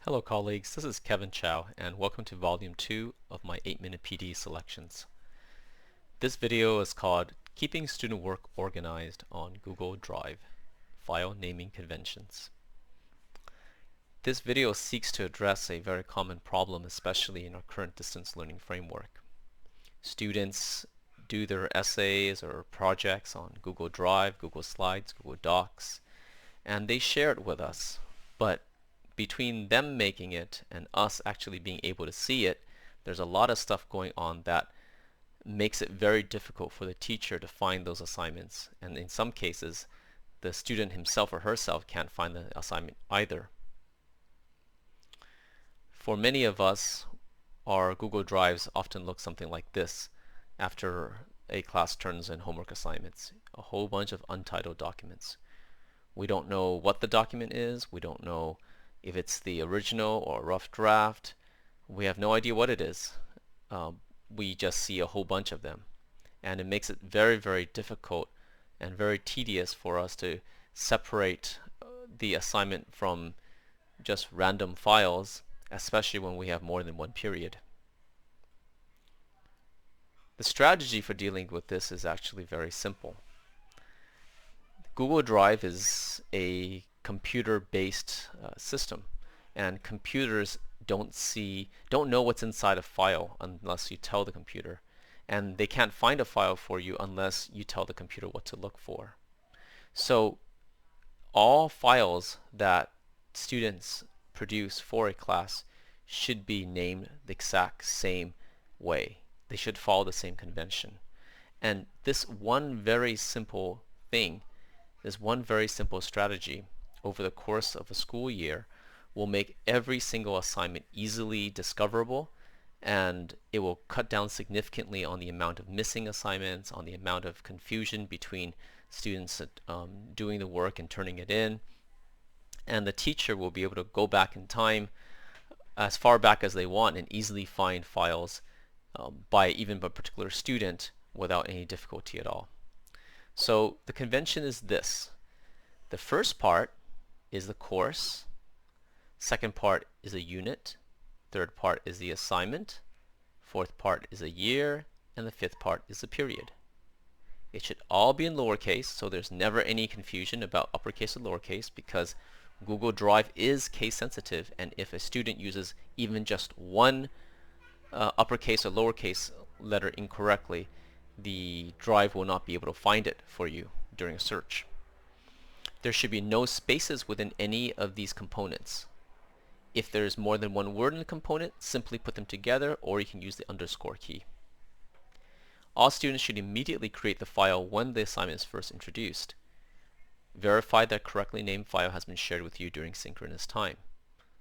Hello colleagues, this is Kevin Chow and welcome to Volume 2 of my 8-Minute PD selections. This video is called Keeping Student Work Organized on Google Drive, File Naming Conventions. This video seeks to address a very common problem, especially in our current distance learning framework. Students do their essays or projects on Google Drive, Google Slides, Google Docs, and they share it with us, but between them making it and us actually being able to see it, there's a lot of stuff going on that makes it very difficult for the teacher to find those assignments, and in some cases the student himself or herself can't find the assignment either. For many of us, our Google Drives often look something like this after a class turns in homework assignments, a whole bunch of untitled documents. We don't know what the document is, we don't know if it's the original or a rough draft. We have no idea what it is. We just see a whole bunch of them. And it makes it very, very difficult and very tedious for us to separate the assignment from just random files, especially when we have more than one period. The strategy for dealing with this is actually very simple. Google Drive is a computer-based system, and computers don't know what's inside a file unless you tell the computer, and they can't find a file for you unless you tell the computer what to look for. So all files that students produce for a class should be named the exact same way. They should follow the same convention. And this one very simple thing, this one very simple strategy over the course of a school year will make every single assignment easily discoverable, and it will cut down significantly on the amount of missing assignments, on the amount of confusion between students doing the work and turning it in, and the teacher will be able to go back in time as far back as they want and easily find files by even a particular student without any difficulty at all. So the convention is this. The first part is the course, second part is a unit, third part is the assignment, fourth part is a year, and the fifth part is a period. It should all be in lowercase, so there's never any confusion about uppercase or lowercase, because Google Drive is case sensitive, and if a student uses even just one uppercase or lowercase letter incorrectly, the drive will not be able to find it for you during a search. There should be no spaces within any of these components. If there's more than one word in the component, simply put them together, or you can use the underscore key. All students should immediately create the file when the assignment is first introduced. Verify that correctly named file has been shared with you during synchronous time.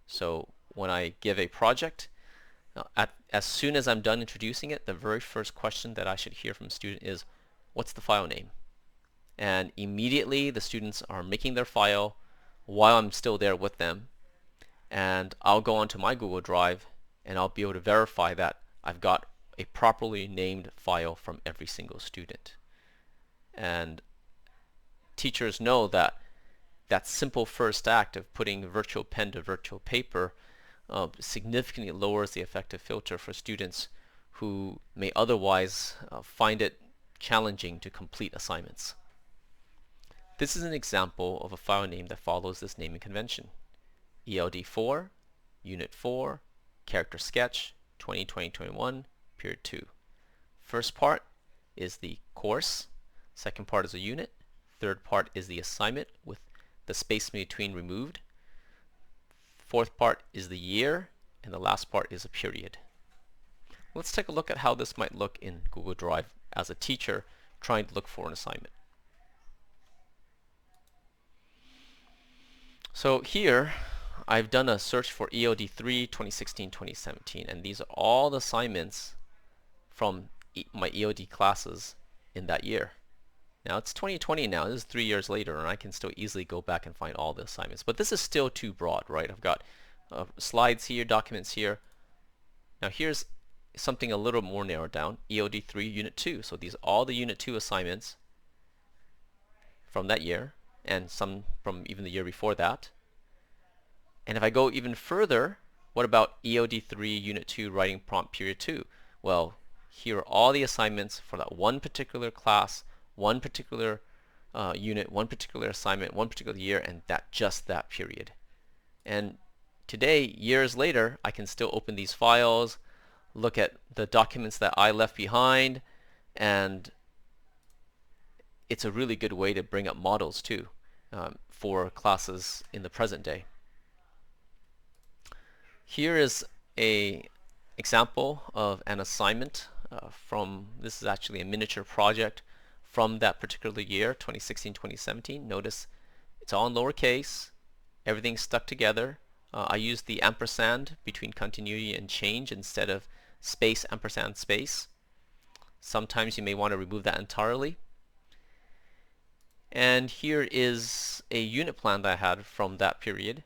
So when I give a project, as soon as I'm done introducing it, the very first question that I should hear from a student is, what's the file name? And immediately the students are making their file while I'm still there with them, and I'll go onto my Google Drive and I'll be able to verify that I've got a properly named file from every single student. And teachers know that that simple first act of putting virtual pen to virtual paper significantly lowers the effective filter for students who may otherwise find it challenging to complete assignments. This is an example of a file name that follows this naming convention. ELD4, Unit 4, Character Sketch, 2020-21, Period 2. First part is the course, second part is a unit, third part is the assignment with the space between removed, fourth part is the year, and the last part is a period. Let's take a look at how this might look in Google Drive as a teacher trying to look for an assignment. So here I've done a search for ELD3 2016-2017, and these are all the assignments from my ELD classes in that year. Now it's 2020 now, this is 3 years later, and I can still easily go back and find all the assignments. But this is still too broad, right? I've got slides here, documents here. Now here's something a little more narrowed down, ELD3 Unit 2. So these are all the Unit 2 assignments from that year, and some from even the year before that. And if I go even further, what about EOD3 Unit 2 Writing Prompt Period 2? Well, here are all the assignments for that one particular class, one particular unit, one particular assignment, one particular year, and just that period. And today, years later, I can still open these files, look at the documents that I left behind, and it's a really good way to bring up models too for classes in the present day. Here is a example of an assignment this is actually a miniature project from that particular year, 2016-2017. Notice it's all in lowercase, everything's stuck together. I used the ampersand between continuity and change instead of space ampersand space. Sometimes you may want to remove that entirely. And here is a unit plan that I had from that period.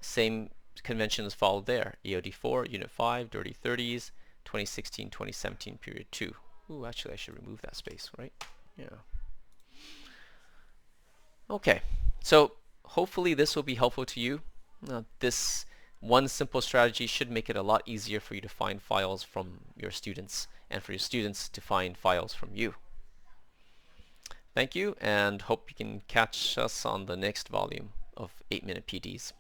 Same conventions followed there. EOD4, Unit 5, Dirty 30s, 2016-2017 period 2. Ooh, actually I should remove that space, right? Yeah. Okay, so hopefully this will be helpful to you. This one simple strategy should make it a lot easier for you to find files from your students and for your students to find files from you. Thank you, and hope you can catch us on the next volume of 8-Minute PDs.